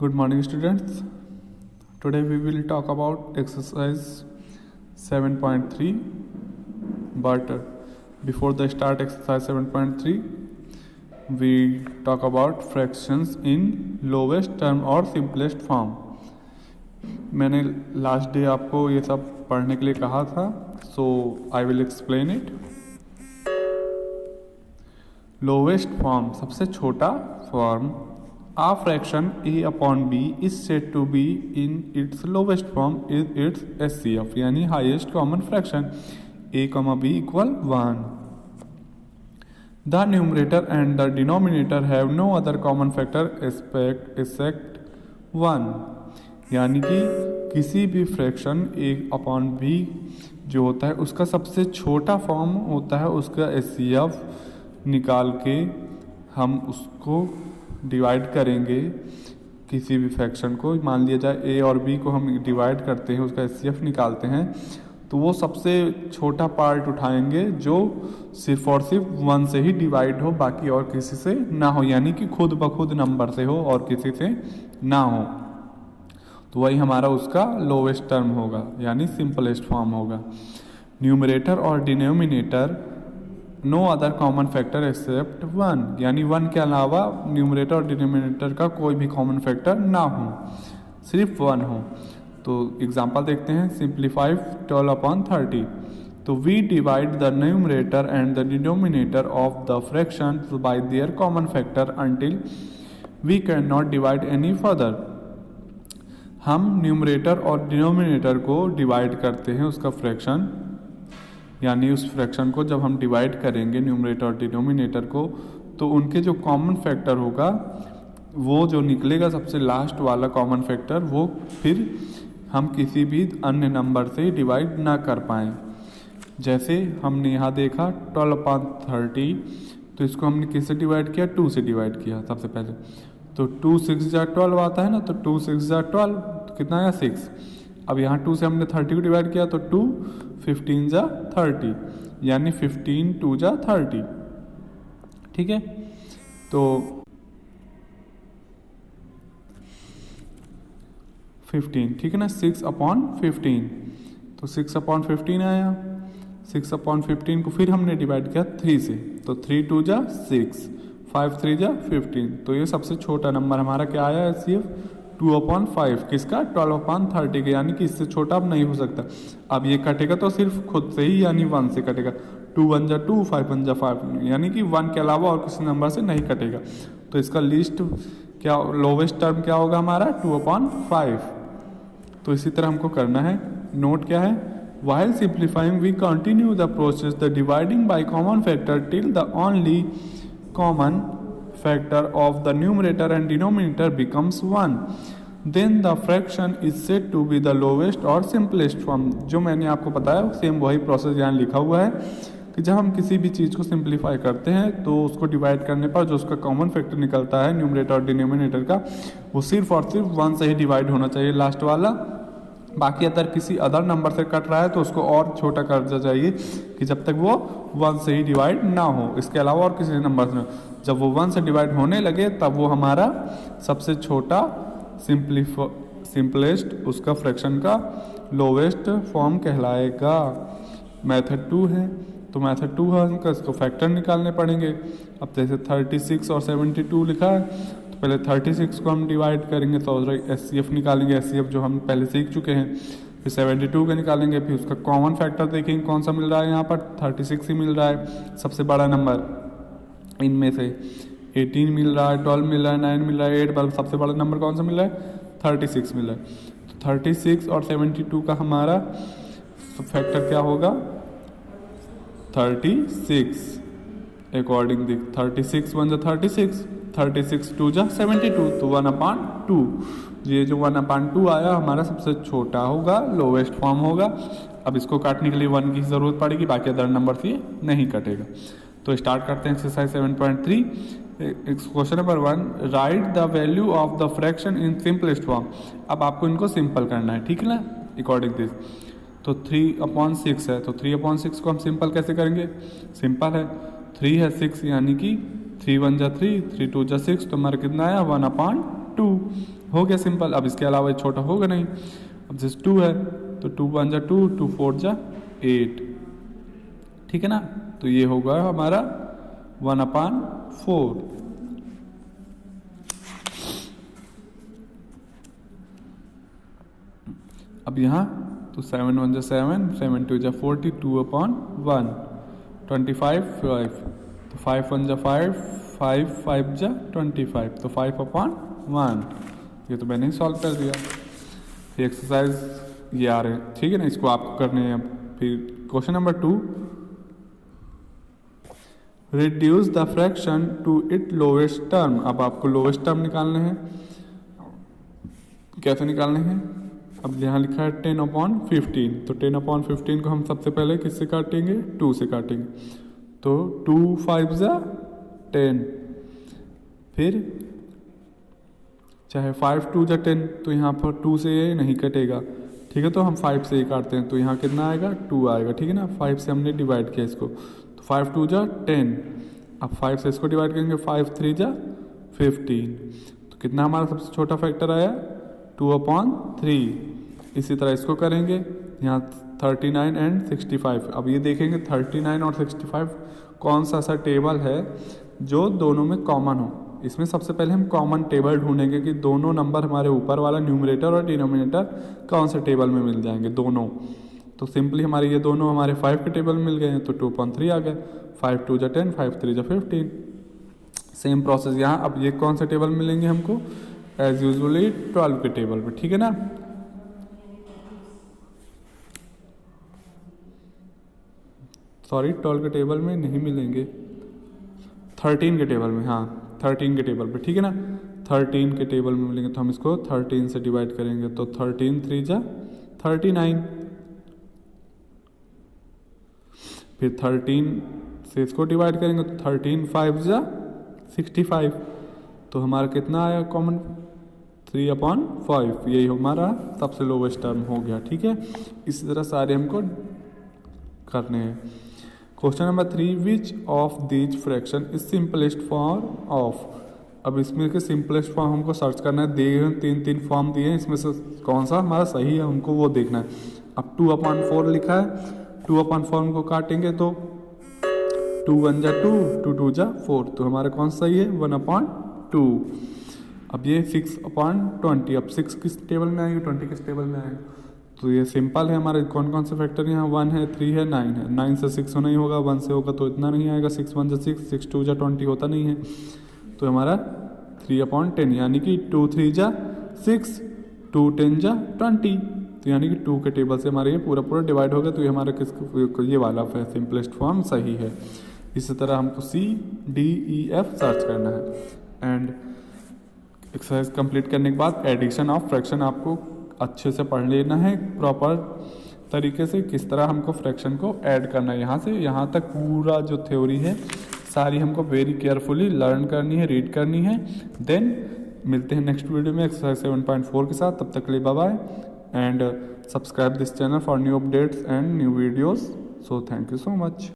Good morning, students. Today we will talk about exercise 7.3. But before the start exercise 7.3, we talk about fractions in lowest term or simplest form. मैंने last day आपको ये सब पढ़ने के लिए कहा था, so I will explain it. Lowest form, सबसे छोटा form. A fraction a upon b is said to be in its lowest form is its HCF यानी highest common fraction. a, b equal 1. The numerator and the denominator have no other common factor except 1. यानी कि किसी भी fraction a upon b जो होता है उसका सबसे छोटा फॉर्म होता है उसका HCF निकाल के हम उसको डिवाइड करेंगे. किसी भी फ्रैक्शन को मान लिया जाए a और b को हम डिवाइड करते हैं, उसका HCF निकालते हैं, तो वो सबसे छोटा पार्ट उठाएंगे जो सिर्फ और सिर्फ 1 से ही डिवाइड हो, बाकी और किसी से ना हो, यानी कि खुद ब खुद नंबर से हो और किसी से ना हो. तो वही हमारा उसका लोवेस्ट टर्म होगा यानी सिंपलेस्ट फॉर्म होगा. न्यूमरेटर और denominator no other common factor except 1 यानी 1 के अलावा न्यूमरेटर और डिनोमिनेटर का कोई भी कॉमन फैक्टर ना हो, सिर्फ 1 हो. तो एग्जांपल देखते हैं. Simplify 12 upon 30. तो we divide the numerator and the denominator of the fraction by their common factor until we can not divide any further. हम न्यूमरेटर और डिनोमिनेटर को डिवाइड करते हैं उसका फ्रैक्शन, यानी उस फ्रैक्शन को जब हम डिवाइड करेंगे न्यूमरेटर और डिनोमिनेटर को, तो उनके जो कॉमन फैक्टर होगा वो जो निकलेगा सबसे लास्ट वाला कॉमन फैक्टर, वो फिर हम किसी भी अन्य नंबर से डिवाइड ना कर पाएँ. जैसे हमने यहाँ देखा 12 अपॉन 30, तो इसको हमने किससे डिवाइड किया? 2 से डिवाइड किया सबसे पहले. तो 2 6 जा 12 आता है ना, तो 2 6 जा 12, तो कितना आया 6. अब यहाँ 2 से हमने 30 को डिवाइड किया तो 2 15 जा 30 यानी 15 2 जा 30. ठीक है, तो 15, ठीक है ना. 6 अपॉन 15, तो 6 अपॉन 15 आया. 6 अपॉन 15 को फिर हमने डिवाइड किया 3 से, तो 3 2 जा 6, 5 3 जा 15. तो ये सबसे छोटा नंबर हमारा क्या आया HCF 2 अपॉन 5. किसका? 12 अपॉन 30 का, यानी कि इससे छोटा अब नहीं हो सकता. अब ये कटेगा तो सिर्फ खुद से ही यानी 1 से कटेगा. 2 1 जा 2, 5 1 जा 5, यानी कि 1 के अलावा और किसी नंबर से नहीं कटेगा. तो इसका लीस्ट क्या, लोवेस्ट टर्म क्या होगा हमारा? 2 अपॉन 5. तो इसी तरह हमको करना है. नोट क्या है? While simplifying we continue the process the dividing by common factor till the only common factor of the numerator and denominator becomes 1. Then the fraction is said to be the lowest or simplest form. जो मैंने आपको बताया same वही process यहाँ लिखा हुआ है कि जब हम किसी भी चीज़ को सिंप्लीफाई करते हैं तो उसको डिवाइड करने पर जो उसका कॉमन फैक्टर निकलता है न्यूमरेटर और डिनोमिनेटर का, वो सिर्फ और सिर्फ 1 से ही डिवाइड होना चाहिए लास्ट वाला. बाकी अगर किसी अदर नंबर से कट रहा है तो उसको और छोटा कर देना चाहिए कि जब तक वो 1 से ही डिवाइड ना हो, इसके अलावा और किसी नंबर से. जब वो 1 से डिवाइड होने लगे तब वो हमारा सबसे छोटा सिंपलेस्ट उसका फ्रैक्शन का लोवेस्ट फॉर्म कहलाएगा. मेथड 2 है, तो मेथड 2 है उनका, इसको फैक्टर निकालने पड़ेंगे. अब जैसे 36 और 72 लिखा है, तो पहले 36 को हम डिवाइड करेंगे तो HCF निकालेंगे. HCF जो हम पहले सीख चुके हैं. फिर 72 का निकालेंगे, फिर उसका कॉमन फैक्टर देखेंगे कौन सा मिल रहा है. यहाँ पर 36 ही मिल रहा है सबसे बड़ा नंबर. इनमें से 18 मिल रहा है, 12 मिल रहा है, 9 मिल रहा है, 8, सबसे बड़ा नंबर कौन सा मिल रहा है? 36 मिल रहा है. तो 36 और 72 का हमारा फैक्टर क्या होगा? 36 अकॉर्डिंग दिख. 36 1 जा 36, 36 2 जा 72, तो 1 अपॉन 2. ये जो 1 अपॉन 2 आया हमारा सबसे छोटा होगा, लोवेस्ट फॉर्म होगा. अब इसको काटने के लिए 1 की ज़रूरत पड़ेगी, बाकी अदर नंबर से नहीं कटेगा. तो स्टार्ट करते हैं exercise 7.3. Question number 1, right the value of the fraction in simplest form. अब आपको इनको सिंपल करना है, ठीक है ना, अकॉर्डिंग दिस. तो 3 अपॉन 6 है, तो 3 अपॉन 6 को हम सिंपल कैसे करेंगे? सिंपल है, 3 है 6 यानी कि 3 1 जा 3, 3 2 जा 6, तो हमारा कितना आया 1 अपॉन 2 हो गया सिंपल। अब इसके अलावा छोटा होगा नहीं। अब जैसे 2 है तो 2 1 जा 2, 2 4 जा 8, ठीक है ना। तो ये होगा हमारा 1/4। अब यहाँ तो 7 1 जा 7, 7 2 जा 40, 2/1, 25 5, तो 5 1 जा 5, 5 5 जा 25, तो 5/1। ये तो मैंने ही सॉल्व कर दिया। फिर एक्सरसाइज ये आ रहे हैं, ठीक है ना, इसको आपको करने हैं। अब फिर question number 2, reduce the fraction to it lowest term. अब आपको लोवेस्ट टर्म निकालने हैं। कैसे निकालने हैं? अब यहाँ लिखा है 10/15, तो 10/15 को हम सबसे पहले किससे काटेंगे? 2 से काटेंगे। तो 2 5 जा 10, फिर चाहे 5 2 जा 10, तो यहाँ पर 2 से ये नहीं कटेगा, ठीक है। तो हम 5 से ही काटते हैं, तो यहाँ कितना आएगा? 2 आएगा, ठीक है ना। 5 से हमने डिवाइड किया इसको, तो 5 2 जा 10। अब 5 से इसको डिवाइड करेंगे, 5 3 जा 15, तो कितना हमारा सबसे छोटा फैक्टर आया? 2/3। इसी तरह इसको करेंगे, यहाँ 39 एंड 65। अब ये देखेंगे 39 और 65 कौन सा ऐसा टेबल है जो दोनों में कॉमन हो। इसमें सबसे पहले हम कॉमन टेबल ढूंढेंगे कि दोनों नंबर हमारे ऊपर वाला न्यूमरेटर और डिनोमिनेटर कौन से टेबल में मिल जाएंगे दोनों। तो सिंपली हमारे ये दोनों हमारे 5 के टेबल में मिल गए हैं, तो 2/3 आ गए। 5 2 जा 10, 5 3 जा 15। सेम प्रोसेस यहाँ। अब ये कौन से टेबल मिलेंगे हमको? एज यूजुअली 12 के टेबल पे, ठीक है ना। सॉरी 12 के टेबल में नहीं मिलेंगे, 13 के टेबल में, हाँ 13 के टेबल पे, ठीक है ना। 13 के टेबल में मिलेंगे, तो हम इसको 13 से डिवाइड करेंगे, तो 13 3 जा 39, फिर 13 से इसको डिवाइड करेंगे, तो 13 5 जा 65, तो हमारा कितना आया कॉमन? 3/5। यही हमारा सबसे लोवेस्ट टर्म हो गया, ठीक है। इसी तरह सारे हमको करने हैं। Question number 3, which of these fraction is simplest form of. अब इसमें के सिंपलेस्ट फॉर्म हमको सर्च करना है। दिए 3 फॉर्म दिए हैं, इसमें से कौन सा हमारा सही है हमको वो देखना है। अब 2/4 लिखा है, 2/4 को काटेंगे तो 2 1 जा 2, 2 2 जा 4, तो हमारा कौन सा सही है? 1/2। अब ये 6/20, अब 6 किस टेबल में आएंगे? 20 किस टेबल में आएंगे? तो ये सिंपल है। हमारे कौन कौन से फैक्टर यहाँ? 1 है, 3 है, 9 है। 9 से 6 नहीं होगा, 1 से होगा तो इतना नहीं आएगा। 6 1 जा 6, 6 2 जा 20 होता नहीं है, तो हमारा 3/10, यानी कि 2 3 जा 6, 2 10 जा 20, तो यानी कि 2 के टेबल से हमारे ये पूरा डिवाइड हो गया। तो ये हमारा ये वाला सिंपलेस्ट फॉर्म सही है। इसी तरह हमको C D E F search करना है। एंड एक्सरसाइज कंप्लीट करने के बाद एडिशन ऑफ फ्रैक्शन आपको अच्छे से पढ़ लेना है प्रॉपर तरीके से, किस तरह हमको फ्रैक्शन को ऐड करना है। यहाँ से यहाँ तक पूरा जो थ्योरी है सारी हमको वेरी केयरफुली लर्न करनी है, रीड करनी है। देन मिलते हैं नेक्स्ट वीडियो में एक्सरसाइज 7.4 के साथ। तब तक के लिए bye bye and subscribe this channel for new updates and new videos. So thank you so much.